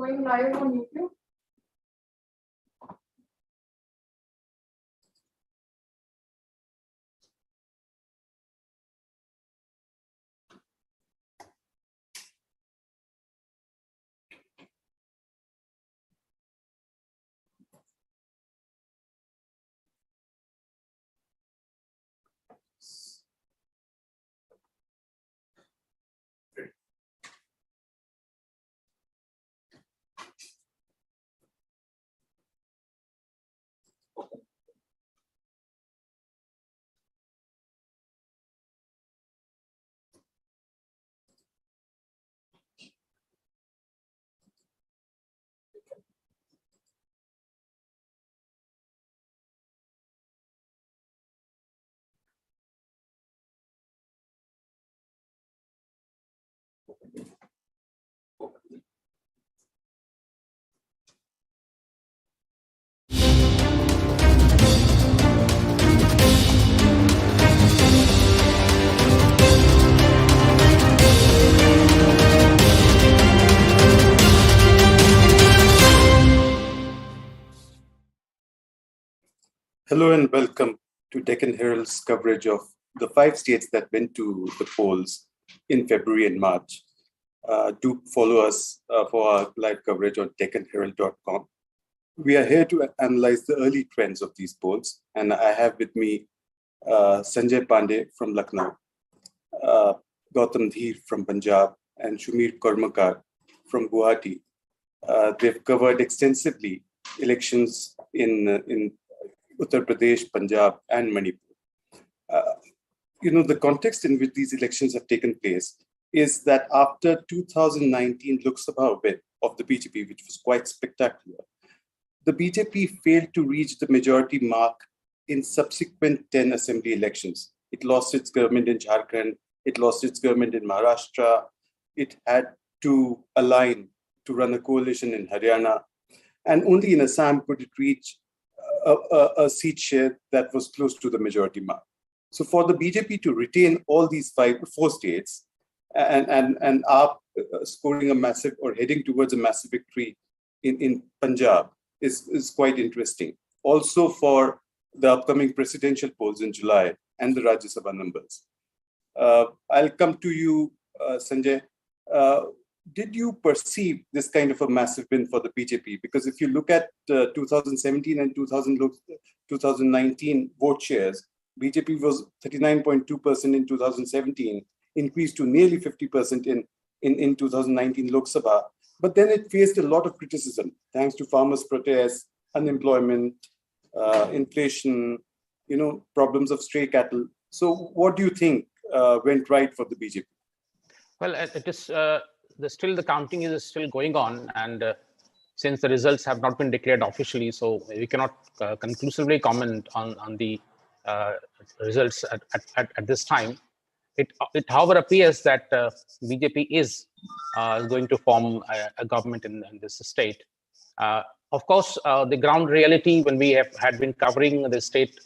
going live on YouTube. Hello and welcome to Deccan Herald's coverage of the 5 states that went to the polls in February and March. Do follow us for our live coverage on DeccanHerald.com. We are here to analyze the early trends of these polls, and I have with me Sanjay Pandey from Lucknow, Gautam Dheer from Punjab, and Shumir Kormakar from Guwahati. They've covered extensively elections in Uttar Pradesh, Punjab, and Manipur. The context in which these elections have taken place is that after 2019 Lok Sabha win of the BJP, which was quite spectacular, the BJP failed to reach the majority mark in subsequent 10 assembly elections. It lost its government in Jharkhand, it lost its government in Maharashtra, it had to align to run a coalition in Haryana, and only in Assam could it reach a seat share that was close to the majority mark. So for the BJP to retain all these 4 states and are scoring a massive or heading towards a massive victory in Punjab is quite interesting. Also for the upcoming presidential polls in July and the Rajya Sabha numbers. I'll come to you, Sanjay. Did you perceive this kind of a massive win for the BJP? Because if you look at 2017 and 2019 vote shares, BJP was 39.2% in 2017, increased to nearly 50% in 2019 Lok Sabha. But then it faced a lot of criticism, thanks to farmers' protests, unemployment, inflation, problems of stray cattle. So what do you think went right for the BJP? Well, it is... still the counting is still going on, and since the results have not been declared officially, so we cannot conclusively comment on the results at this time. It however appears that BJP is going to form a government in this state. Of course, the ground reality, when we had been covering the state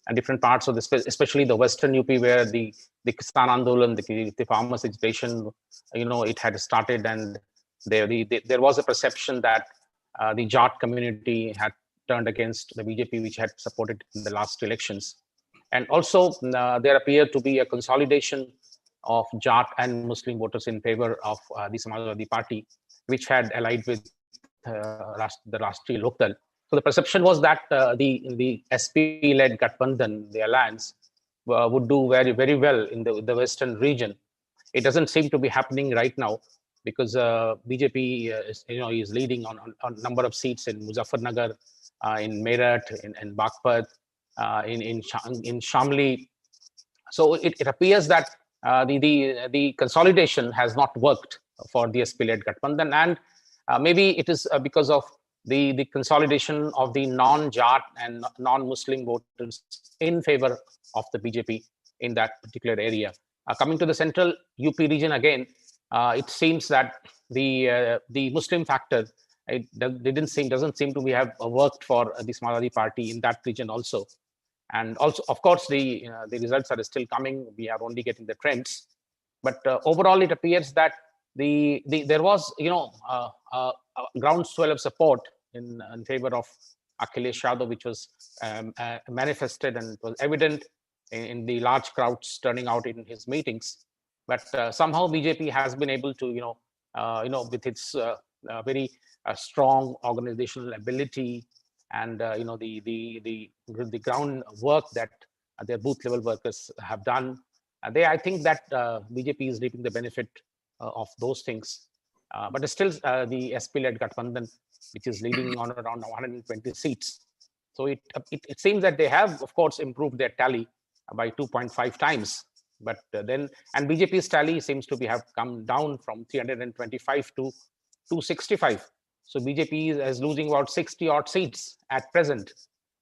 and different parts of especially the Western UP, where the Kisan Andolan, the farmers' agitation, it had started, and there was a perception that the Jat community had turned against the BJP, which had supported in the last elections. And also, there appeared to be a consolidation of Jat and Muslim voters in favor of the Samajwadi Party, which had allied with the Rashtriya Lokdal. So the perception was that the SP-led Gathbandhan, the alliance, would do very, very well in the Western region. It doesn't seem to be happening right now, because BJP is leading on a number of seats in Muzaffarnagar, in Meerut, in Baghpat, in Shamli. So it appears that the consolidation has not worked for the SP-led Gathbandhan, and maybe it is because of the consolidation of the non-Jat and non-Muslim voters in favor of the BJP in that particular area. Coming to the central UP region again, it seems that the Muslim factor doesn't seem to have worked for the Samajwadi Party in that region also. And also, of course, the results are still coming. We are only getting the trends, but overall, it appears that there was groundswell of support in favor of Akhilesh Yadav, which was manifested and it was evident in the large crowds turning out in his meetings. But somehow BJP has been able to, with its very strong organizational ability and the groundwork that their booth level workers have done. I think that BJP is reaping the benefit of those things. But still, the SP-led Gathbandhan, which is leading on around 120 seats. So it seems that they have, of course, improved their tally by 2.5 times. But then, and BJP's tally seems to have come down from 325 to 265. So BJP is losing about 60 odd seats at present.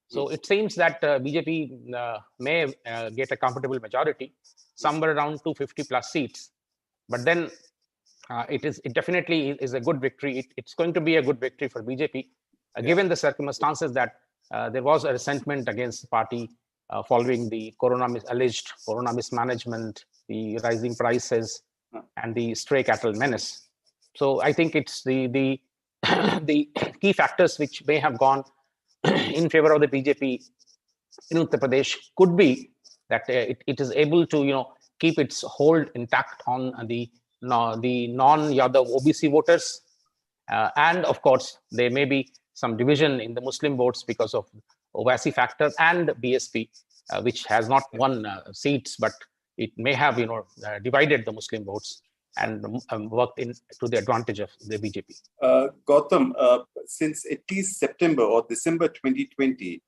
So it seems that BJP may get a comfortable majority, somewhere around 250 plus seats. But then it definitely is a good victory. It's going to be a good victory for BJP, given the circumstances that there was a resentment against the party following the alleged corona mismanagement, the rising prices, and the stray cattle menace. So I think it's the key factors which may have gone in favor of the BJP in Uttar Pradesh could be that it is able to keep its hold intact on the non-Yadav OBC voters, and of course there may be some division in the Muslim votes because of Owaisi factor and BSP, which has not won seats, but it may have divided the Muslim votes and worked to the advantage of the BJP. Gautam, since at least September or December 2020,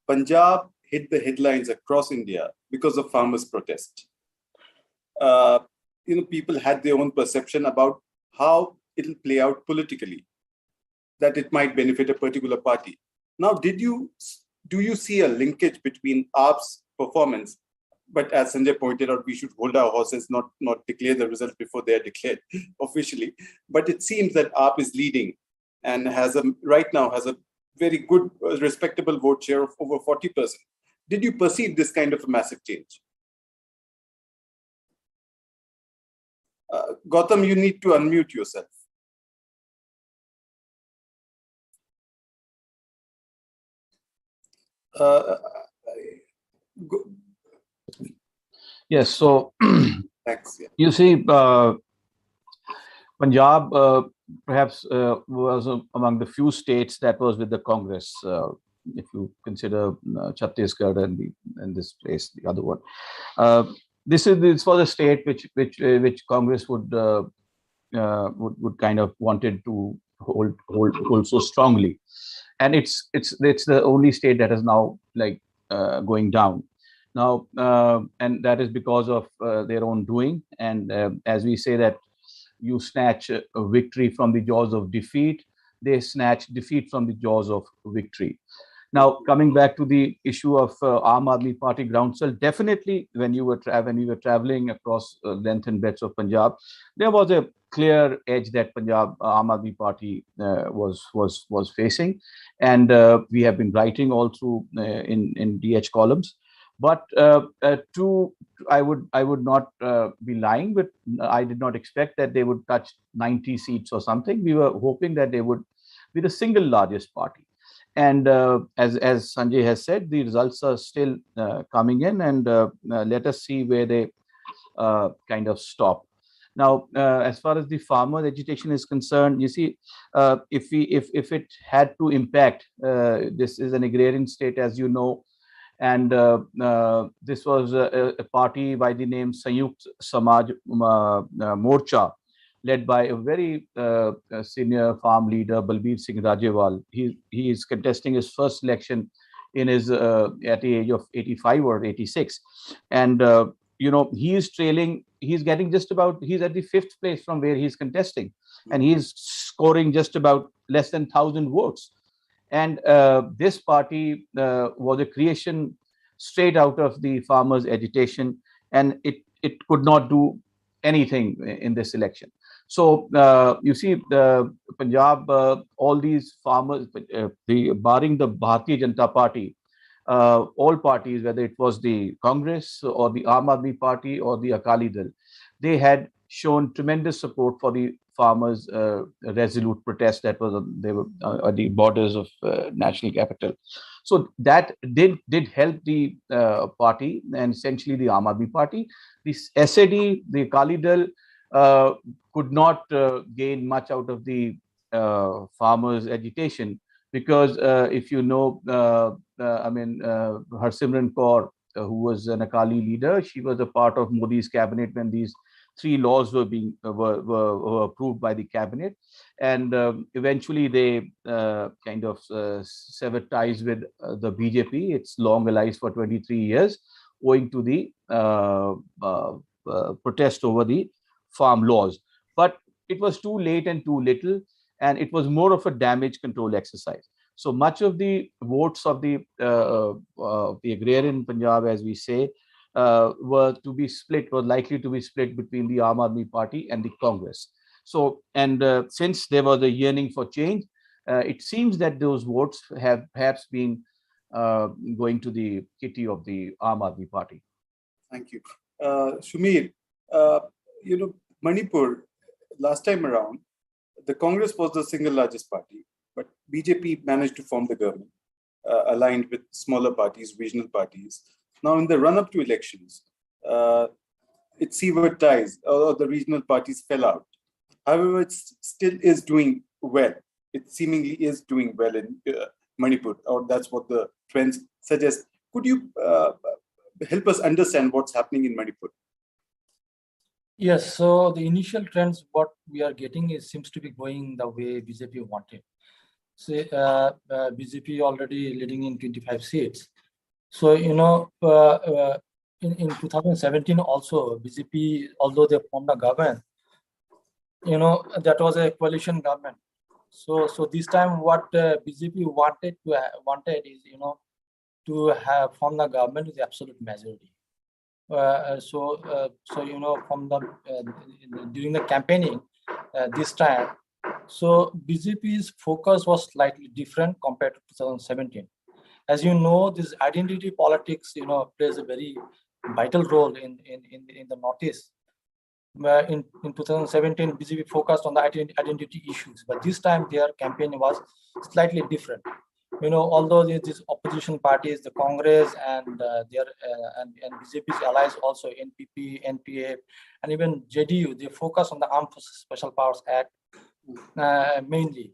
Punjab hit the headlines across India because of farmers' protest. People had their own perception about how it'll play out politically, that it might benefit a particular party. Now, do you see a linkage between AAP's performance? But as Sanjay pointed out, we should hold our horses, not declare the results before they are declared officially. But it seems that AAP is leading and right now has a very good, respectable vote share of over 40%. Did you perceive this kind of a massive change? Gautam, you need to unmute yourself. Yes, so Thanks. Yeah. You see, Punjab perhaps was among the few states that was with the Congress, if you consider Chhattisgarh and this place, the other one. This was a state which Congress would kind of wanted to hold so strongly, and it's the only state that is now going down now, and that is because of their own doing. And as we say that you snatch a victory from the jaws of defeat, they snatch defeat from the jaws of victory. Now, coming back to the issue of Aam Aadmi Party groundswell, definitely when we were traveling across length and breadth of Punjab, there was a clear edge that Punjab Aam Aadmi Party was facing, and we have been writing all through in DH columns. But I would not be lying, but I did not expect that they would touch 90 seats or something. We were hoping that they would be the single largest party. And as Sanjay has said, the results are still coming in, and let us see where they kind of stop. Now, as far as the farmer agitation is concerned, you see, if it had to impact, this is an agrarian state, as you know, and this was a party by the name Sanyukt Samaj Morcha, led by a very senior farm leader, Balbir Singh Rajewal. He is contesting his first election in his at the age of 85 or 86, and he is trailing. He's getting he's at the 5th place from where he's contesting, and he's scoring just about less than 1,000 votes. And this party was a creation straight out of the farmers' agitation, and it could not do anything in this election. So you see, the Punjab, all these farmers, barring the Bharatiya Janata Party, all parties, whether it was the Congress or the Aam Aadmi Party or the Akali Dal, they had shown tremendous support for the farmers' resolute protest that was they were at the borders of national capital. So that did help the party, and essentially the Aam Aadmi Party. The SAD, the Akali Dal, could not gain much out of the farmers' agitation, because if you know, Harsimran Kaur, who was an Akali leader, she was a part of Modi's cabinet when these three laws were being were approved by the cabinet, and eventually they kind of severed ties with the BJP. It's long allies for 23 years, owing to the protest over the farm laws. But it was too late and too little, and it was more of a damage control exercise. So much of the votes of the agrarian Punjab, as we say, were likely to be split between the Aam Aadmi Party and the Congress. So, and since there was a yearning for change, it seems that those votes have perhaps been going to the kitty of the Aam Aadmi Party. Thank you. Shumir, Manipur, last time around, the Congress was the single largest party, but BJP managed to form the government, aligned with smaller parties, regional parties. Now, in the run-up to elections, it severed ties, or the regional parties fell out. However, it still is doing well. It seemingly is doing well in Manipur, or that's what the trends suggest. Could you help us understand what's happening in Manipur? Yes, so the initial trends, what we are getting seems to be going the way BJP wanted. So BJP already leading in 25 seats. So, in 2017 also, BJP, although they formed a government, that was a coalition government. So this time what BJP wanted is, to have form the government with the absolute majority. From the during the campaigning this time, so BJP's focus was slightly different compared to 2017. As you know, this identity politics, plays a very vital role in the Northeast. In 2017, BJP focused on the identity issues, but this time their campaign was slightly different. Although these opposition parties, the Congress and BJP's allies also, NPP, NPA, and even JDU, they focus on the Armed Forces Special Powers Act mainly.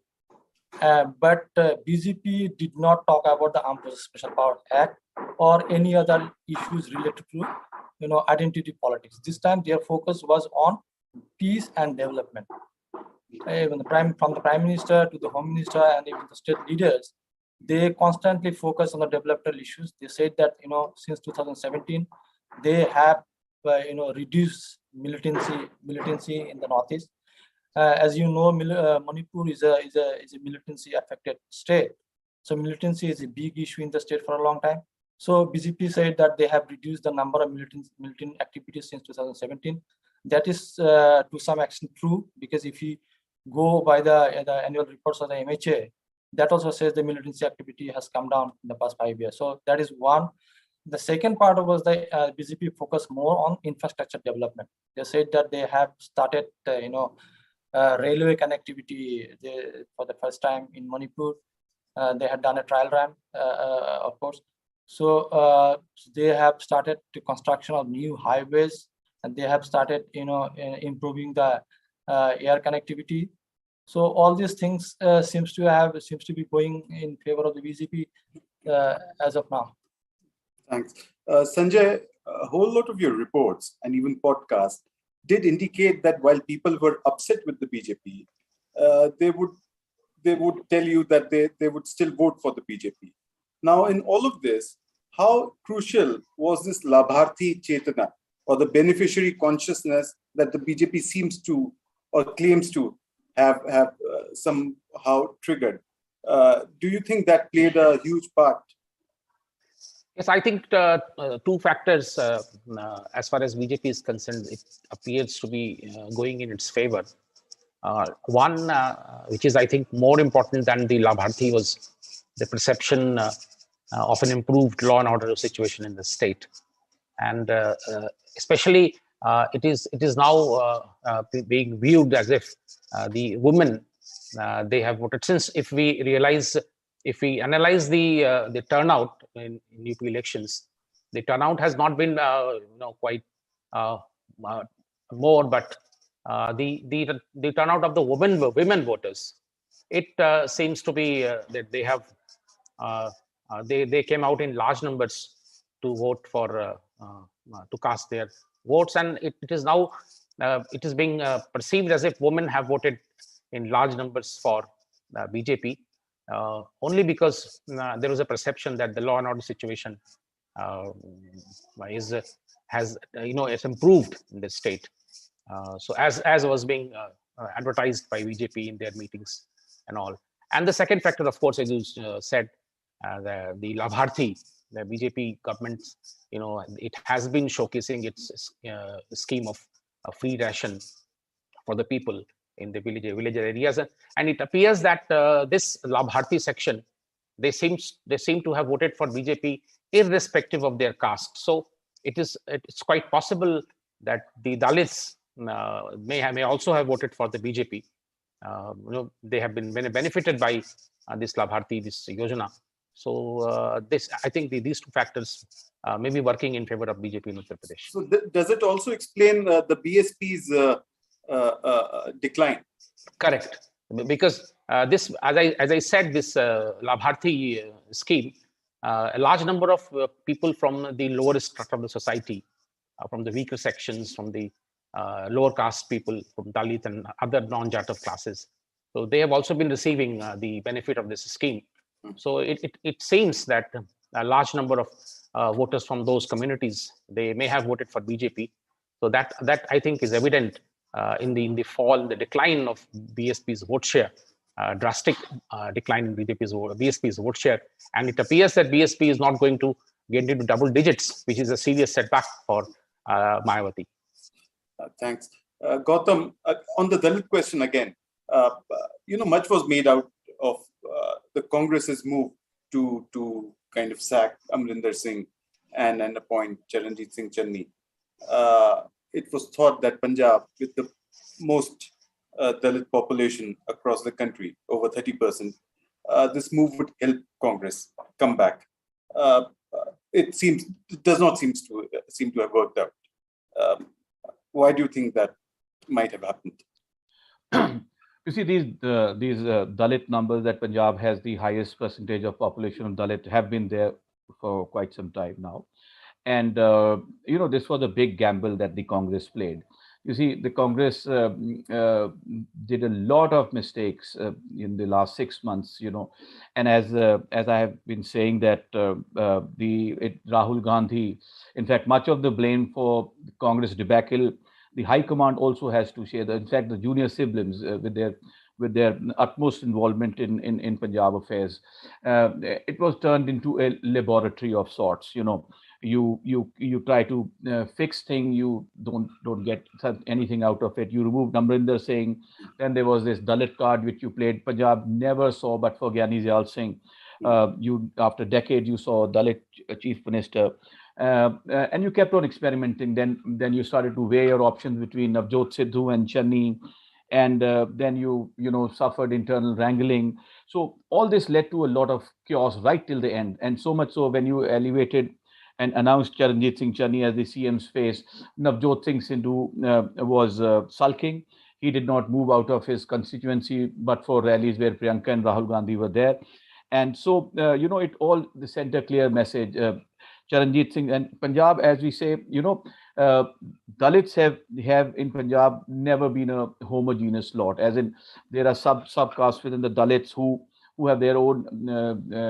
But BJP did not talk about the Armed Forces Special Powers Act or any other issues related to identity politics. This time their focus was on peace and development. Even from the Prime Minister to the Home Minister and even the state leaders, they constantly focus on the developmental issues. They said that since 2017 they have reduced militancy in the Northeast. As you know, Manipur is a militancy affected state. So militancy is a big issue in the state for a long time. So BJP said that they have reduced the number of militant activities since 2017. That is to some extent true, because if you go by the annual reports of the MHA, that also says the militancy activity has come down in the past 5 years. So that is one. The second part was the BJP focused more on infrastructure development. They said that they have started, railway connectivity for the first time in Manipur. They had done a trial run, of course. So they have started the construction of new highways, and they have started, improving the air connectivity. So all these things seems to be going in favor of the BJP as of now. Thanks, Sanjay. A whole lot of your reports and even podcasts did indicate that while people were upset with the BJP, they would tell you that they would still vote for the BJP. Now, in all of this, how crucial was this Labharthi Chetana, or the beneficiary consciousness, that the BJP seems to or claims to have somehow triggered? Do you think that played a huge part? Yes, I think two factors as far as BJP is concerned, it appears to be going in its favor. One, which is, I think, more important than the Labharthi, was the perception of an improved law and order situation in the state. And especially it is now being viewed as if the women they have voted. Since if we analyze the turnout in UP elections, the turnout has not been quite more, but the turnout of the women voters, it seems to be that they have they came out in large numbers to vote for to cast their votes, and it is now it is being perceived as if women have voted in large numbers for BJP, only because there was a perception that the law and order situation has it's improved in the state. So as was being advertised by BJP in their meetings and all. And the second factor, of course, as you said, the Labharthi, the BJP government, it has been showcasing its scheme of a free ration for the people in the village areas, and it appears that this Labharthi section, they seem to have voted for BJP irrespective of their caste. So it's quite possible that the Dalits may also have voted for the BJP. They have been benefited by this Labharthi, this Yojana. So I think these two factors may be working in favor of BJP in Uttar Pradesh. So does it also explain the BSP's decline? Correct, because this, as I said, this Labharthi scheme, a large number of people from the lower strata of the society, from the weaker sections, from the lower caste people, from Dalit and other non-Jatav classes, so they have also been receiving the benefit of this scheme. So it seems that a large number of voters from those communities, they may have voted for BJP. So that I think is evident in the fall, the decline of BSP's vote share, drastic decline in BSP's vote share, and it appears that BSP is not going to get into double digits, which is a serious setback for Mayawati. Thanks, Gautam. On the Dalit question again, much was made out of the Congress's move to kind of sack Amrinder Singh and appoint Charanjit Singh Channi. It was thought that Punjab, with the most Dalit population across the country, over 30%, this move would help Congress come back. It does not seem to have worked out. Why do you think that might have happened? You see, these Dalit numbers that Punjab has the highest percentage of population of Dalit have been there for quite some time now. And, this was a big gamble that the Congress played. You see, the Congress did a lot of mistakes in the last 6 months, and as I have been saying that Rahul Gandhi, in fact, much of the blame for the Congress debacle, the High Command also has to share. In fact, the junior siblings with their utmost involvement in Punjab affairs, it was turned into a laboratory of sorts. You try to fix thing, you don't get anything out of it. You remove Amrinder Singh, then there was this Dalit card which you played. Punjab never saw, but for Gyani Zyal Singh, after decades you saw Dalit chief minister, and you kept on experimenting. Then you started to weigh your options between Navjot Sidhu and Channi, and then you suffered internal wrangling. So all this led to a lot of chaos right till the end, and so much so when you elevated and announced Charanjit Singh Channi as the CM's face, Navjot Singh Sidhu was sulking. He did not move out of his constituency, but for rallies where Priyanka and Rahul Gandhi were there. And so, it all sent a clear message. Charanjit Singh and Punjab, as we say, Dalits have in Punjab never been a homogeneous lot. As in, there are subcastes within the Dalits who have their own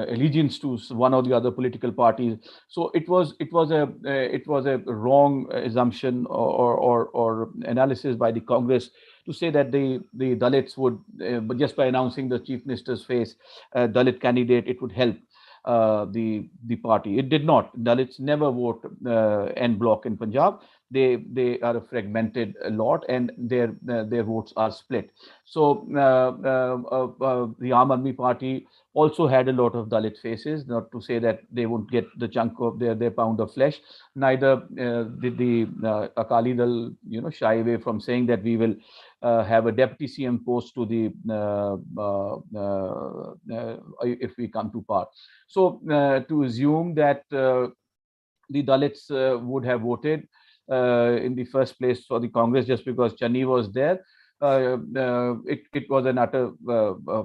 allegiance to one or the other political parties. So it was a wrong assumption or analysis by the Congress to say that the Dalits would, just by announcing the chief minister's face, Dalit candidate, it would help the party. It did not. Dalits never vote en bloc in Punjab. they are a fragmented lot, and their votes are split. So the Aam Aadmi Party also had a lot of Dalit faces. Not to say that they won't get the chunk of their pound of flesh. Neither did the Akali Dal, shy away from saying that we will have a deputy CM post to the if we come to power. So to assume that the Dalits would have voted in the first place for the Congress just because Chani was there, it was an utter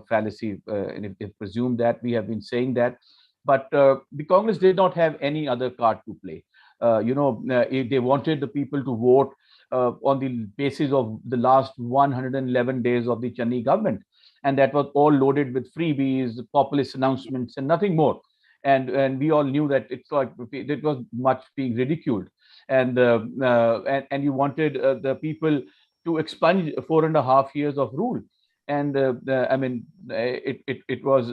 fallacy. And if presumed that, we have been saying that. But the Congress did not have any other card to play. If they wanted the people to vote on the basis of the last 111 days of the Chani government. And that was all loaded with freebies, populist announcements, and nothing more. And we all knew that it was much being ridiculed. And you wanted the people to expunge 4.5 years of rule. And I mean, it was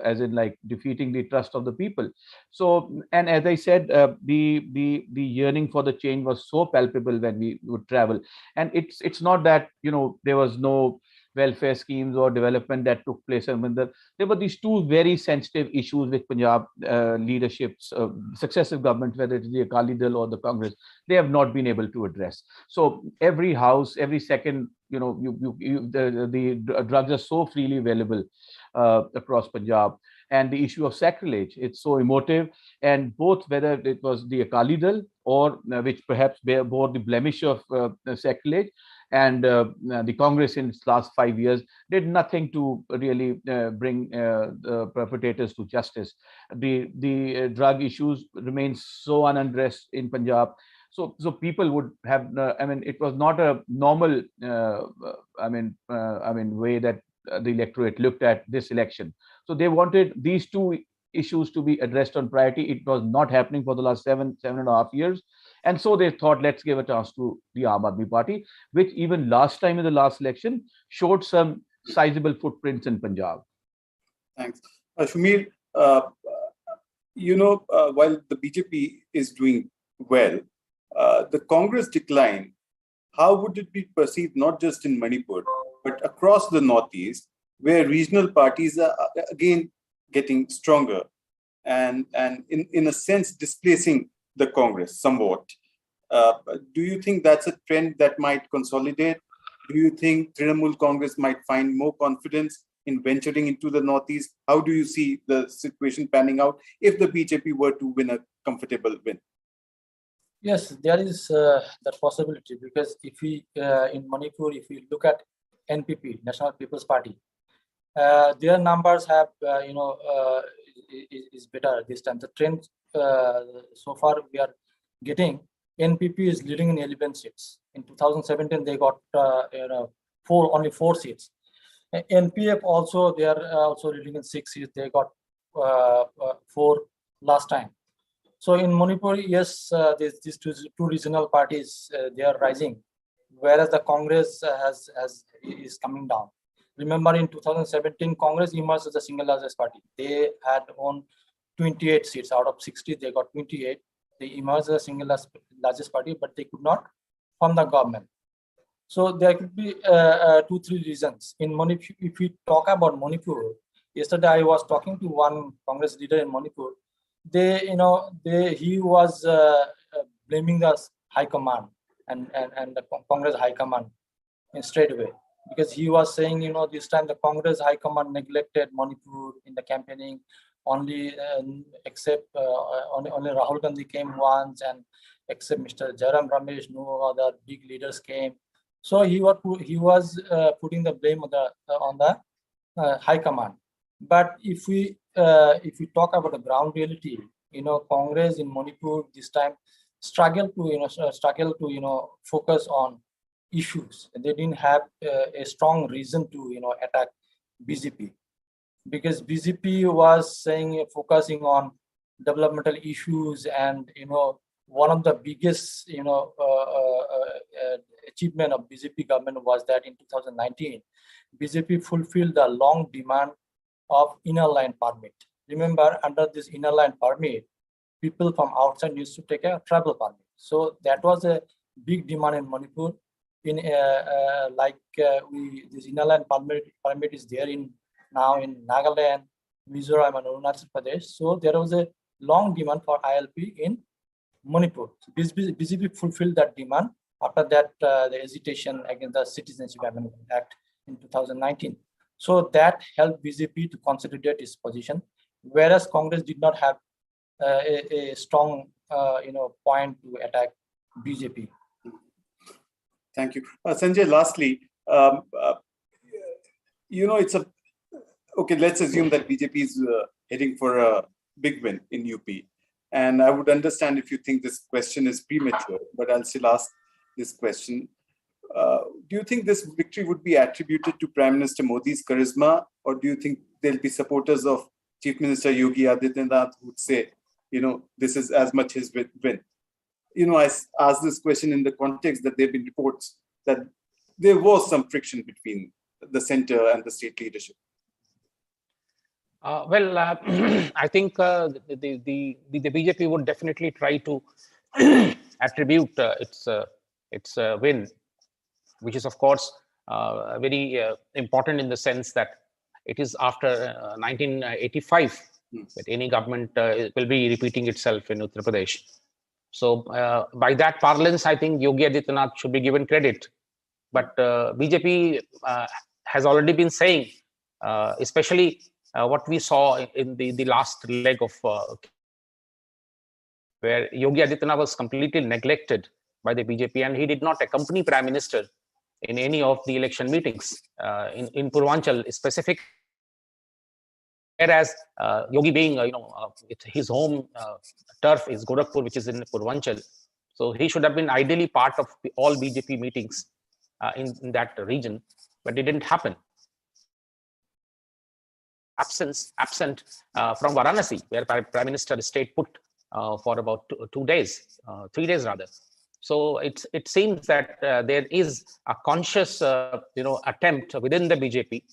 as in like defeating the trust of the people. So, and as I said, the yearning for the change was so palpable when we would travel. And it's not that there was no welfare schemes or development that took place. I mean, there were these two very sensitive issues with Punjab leaderships, successive governments, whether it's the Akali Dal or the Congress, they have not been able to address. So every house, every second, the drugs are so freely available across Punjab. And the issue of sacrilege, it's so emotive. And both, whether it was the Akali Dal or which perhaps bore the blemish of sacrilege, and the Congress in its last 5 years did nothing to really bring the perpetrators to justice. The drug issues remain so unaddressed in Punjab. So people would have. I mean, it was not a normal. Way that the electorate looked at this election. So they wanted these two issues to be addressed on priority. It was not happening for the last 7.5 years. And so they thought, let's give a chance to the Aam Aadmi Party, which even last time in the last election showed some sizable footprints in Punjab. Thanks. Shumir, while the BJP is doing well, the Congress decline, how would it be perceived not just in Manipur, but across the Northeast, where regional parties are again getting stronger and in a sense displacing the Congress somewhat? Do you think that's a trend that might consolidate? Do you think Trinamool Congress might find more confidence in venturing into the Northeast? How do you see the situation panning out if the BJP were to win a comfortable win? Yes, there is that possibility, because if we in Manipur, if we look at NPP, National People's Party, their numbers have is better this time. The trend so far we are getting, NPP is leading in 11 seats. In 2017 they got only 4 seats. NPF also, they are also leading in 6 seats. They got 4 last time. So in Manipur, yes, these two regional parties they are rising, whereas the Congress is coming down. Remember, in 2017, Congress emerged as the single largest party. They had won 28 seats out of 60. They got 28. They emerged as the single largest party, but they could not form the government. So there could be 2-3 reasons. In Manipur, if we talk about Manipur, yesterday I was talking to one Congress leader in Manipur. He was blaming the high command and the Congress high command in straight away, because he was saying, this time the Congress high command neglected Manipur in the campaigning. Only only Rahul Gandhi came once, and except Mr. Jairam Ramesh, no other big leaders came. So he was putting the blame on the high command. But if we talk about the ground reality, Congress in Manipur this time struggle to focus on issues. They didn't have a strong reason to attack BJP, because BJP was focusing on developmental issues, and one of the biggest achievement of BJP government was that in 2019 BJP fulfilled the long demand of inner line permit. Remember, under this inner line permit, people from outside used to take a travel permit. So that was a big demand in Manipur. In this inland permit is there now in Nagaland, Mizoram, and Arunachal Pradesh. So there was a long demand for ILP in Manipur. So BJP fulfilled that demand. After that, the hesitation against the Citizenship Amendment Act in 2019. So that helped BJP to consolidate its position, whereas Congress did not have a strong, point to attack BJP. Thank you, Sanjay. Lastly, it's a okay. Let's assume that BJP is heading for a big win in UP, and I would understand if you think this question is premature, but I'll still ask this question. Do you think this victory would be attributed to Prime Minister Modi's charisma, or do you think there'll be supporters of Chief Minister Yogi Adityanath who would say, this is as much his win? I asked this question in the context that there have been reports that there was some friction between the center and the state leadership. I think the BJP would definitely try to attribute its win, which is of course very important in the sense that it is after 1985 that any government will be repeating itself in Uttar Pradesh. So by that parlance, I think Yogi Adityanath should be given credit. But BJP has already been saying, especially what we saw in the last leg of where Yogi Adityanath was completely neglected by the BJP, and he did not accompany Prime Minister in any of the election meetings in Purvanchal specific. Whereas Yogi being, his home turf is Gorakhpur, which is in Purvanchal. So he should have been ideally part of all BJP meetings in that region, but it didn't happen. Absent from Varanasi, where Prime Minister stayed put for about 2 days, 3 days rather. So it seems that there is a conscious, attempt within the BJP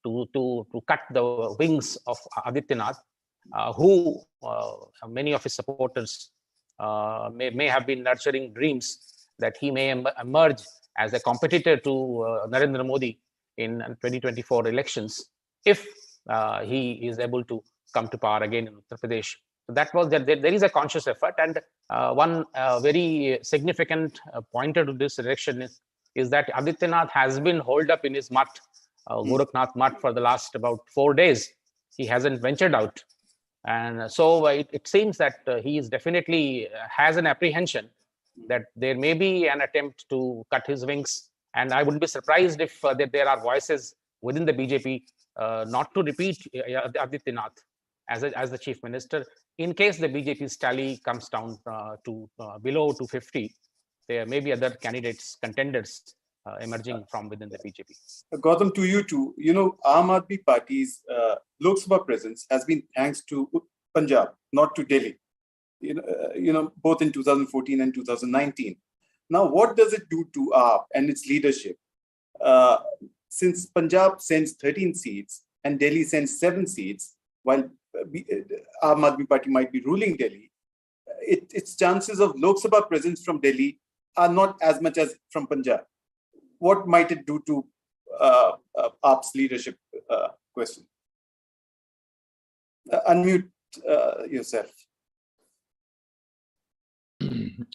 to cut the wings of Adityanath, who many of his supporters may have been nurturing dreams that he may emerge as a competitor to Narendra Modi in 2024 elections if he is able to come to power again in Uttar Pradesh. So that was that there is a conscious effort, and one very significant pointer to this election is that Adityanath has been holed up in his mutt, Gorakhnath mutt, for the last about 4 days. He hasn't ventured out, and so it seems that he is definitely has an apprehension that there may be an attempt to cut his wings. And I wouldn't be surprised if there are voices within the BJP not to repeat Adityanath as the chief minister. In case the BJP's tally comes down to below 250, there may be other candidates, contenders emerging from within the BJP. Gautam, to you too. Aam Aadmi Party's Lok Sabha presence has been thanks to Punjab, not to Delhi. Both in 2014 and 2019. Now, what does it do to AAP and its leadership? Since Punjab sends 13 seats and Delhi sends 7 seats, while Aam Aadmi Party might be ruling Delhi, its chances of Lok Sabha presence from Delhi are not as much as from Punjab. What might it do to AAP's leadership? Question. Unmute yourself.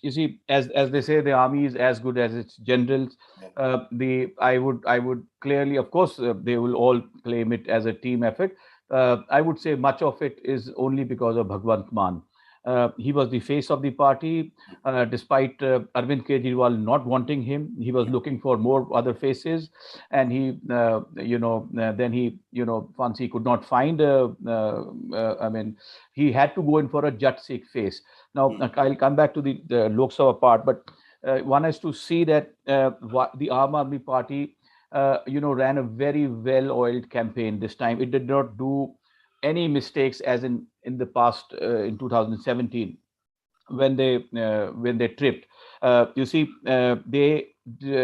You see, as they say, the army is as good as its generals. I would clearly, of course, they will all claim it as a team effort. I would say much of it is only because of Bhagwant Mann. He was the face of the party, despite Arvind Kejriwal not wanting him. He was looking for more other faces, and he, then he, once he could not find, he had to go in for a Jat Sikh face. Now, I'll come back to the Lok Sabha part, but one has to see that the Aam Aadmi Party, ran a very well-oiled campaign this time. It did not do any mistakes as in the past in 2017 when they tripped. You see,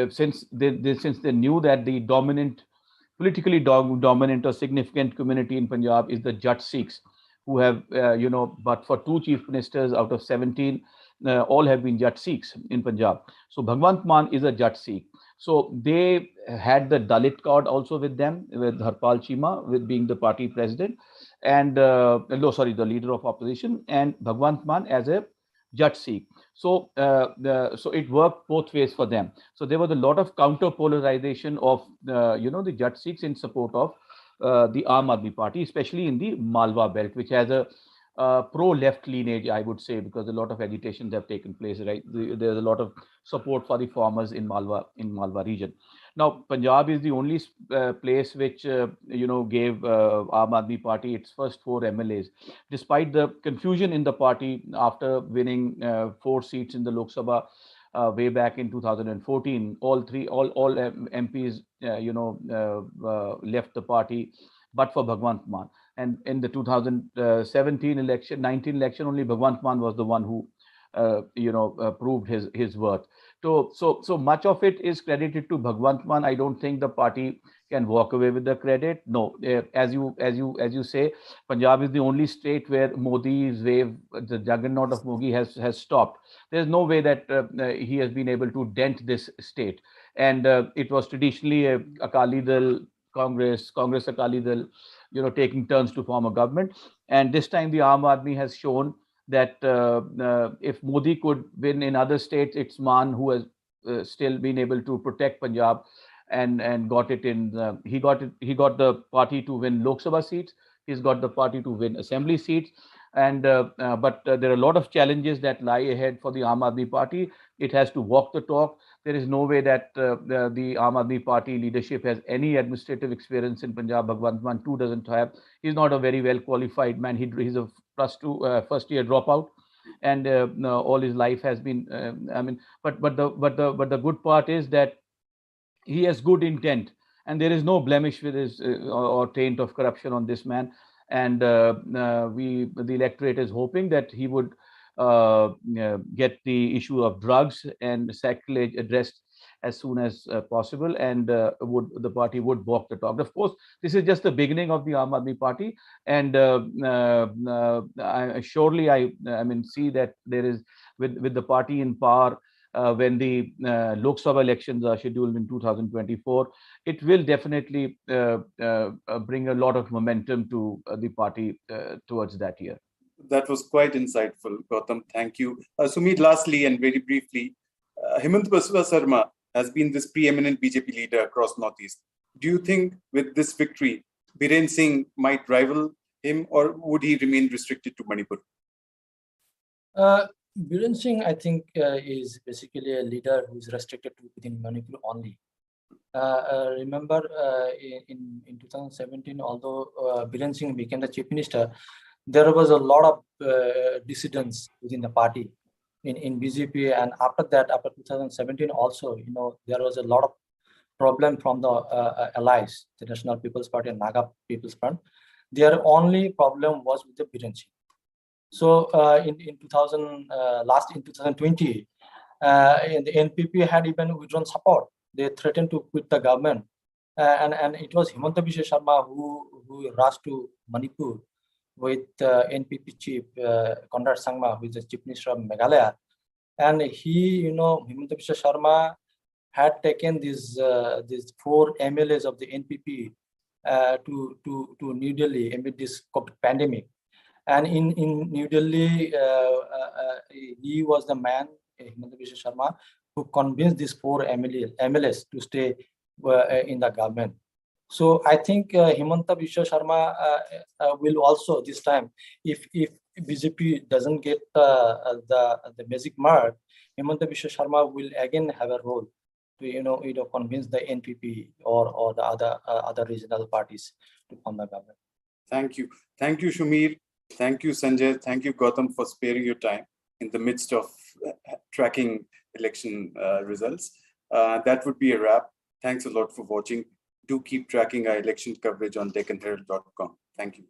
since they knew that the politically dominant or significant community in Punjab is the Jat Sikhs, who have but for 2 chief ministers out of 17, all have been Jat Sikhs in Punjab. So Bhagwant Mann is a Jat Sikh. So they had the Dalit card also with them, with Harpal Chima with being the party president, and the leader of opposition, and Bhagwant Mann as a Jat Sikh. So so it worked both ways for them. So there was a lot of counter polarization of the Jat Sikhs in support of the Aam Aadmi Party, especially in the Malwa belt, which has a pro-left lineage, I would say, because a lot of agitations have taken place. Right, there's a lot of support for the farmers in Malwa region. Now, Punjab is the only place which gave Aam Aadmi Party its first 4 MLAs, despite the confusion in the party after winning 4 seats in the Lok Sabha way back in 2014. All MPs left the party, but for Bhagwant Mann. And in the 2019 election, only Bhagwant Mann was the one who proved his worth. So much of it is credited to Bhagwant Mann. I don't think the party can walk away with the credit. No, as you say, Punjab is the only state where Modi's wave, the juggernaut of Modi, has stopped. There's no way that he has been able to dent this state. And it was traditionally a Akali Dal, Congress Akali Dal, taking turns to form a government. And this time the Aam Aadmi has shown that if Modi could win in other states, it's Mann who has still been able to protect Punjab and got it in. He got the party to win Lok Sabha seats. He's got the party to win assembly seats. And but there are a lot of challenges that lie ahead for the Aam Aadmi Party. It has to walk the talk. There is no way that the Aam Aadmi Party leadership has any administrative experience in Punjab. Bhagwant Mann too doesn't have. He's not a very well qualified man. He's a first year dropout, and all his life has been. But the good part is that he has good intent, and there is no blemish with his or taint of corruption on this man. And the electorate is hoping that he would get the issue of drugs and sacrilege addressed as soon as possible, and the party would walk the talk. Of course, this is just the beginning of the Aam Aadmi Party, and surely I see that there is with the party in power. When the Lok Sabha elections are scheduled in 2024, it will definitely bring a lot of momentum to the party towards that year. That was quite insightful, Gautam. Thank you. Sumit, lastly and very briefly, Himant Biswa Sarma has been this preeminent BJP leader across Northeast. Do you think with this victory, Biren Singh might rival him, or would he remain restricted to Manipur? Biren Singh, I think, is basically a leader who is restricted to within Manipur only. Remember, in 2017, although Biren Singh became the chief minister, there was a lot of dissidents within the party in BJP, and after that, after 2017, also, there was a lot of problem from the allies, the National People's Party and Naga People's Front. Their only problem was with the Biren Singh. So in 2020, the NPP had even withdrawn support. They threatened to quit the government, and it was Himanta Biswa Sarma who rushed to Manipur with NPP chief Conrad Sangma, who is the chief minister of Meghalaya, and he, Himanta Biswa Sarma had taken these 4 MLAs of the NPP to New Delhi amid this COVID pandemic. And in New Delhi, he was the man, Himanta Biswa Sarma, who convinced these 4 MLAs to stay in the government. So I think Himanta Biswa Sarma will also this time, if BJP doesn't get the magic mark, Himanta Biswa Sarma will again have a role to convince the NPP or the other regional parties to form the government. Thank you, Shumir. Thank you, Sanjay. Thank you, Gautam, for sparing your time in the midst of tracking election results. That would be a wrap. Thanks a lot for watching. Do keep tracking our election coverage on DeccanHerald.com. Thank you.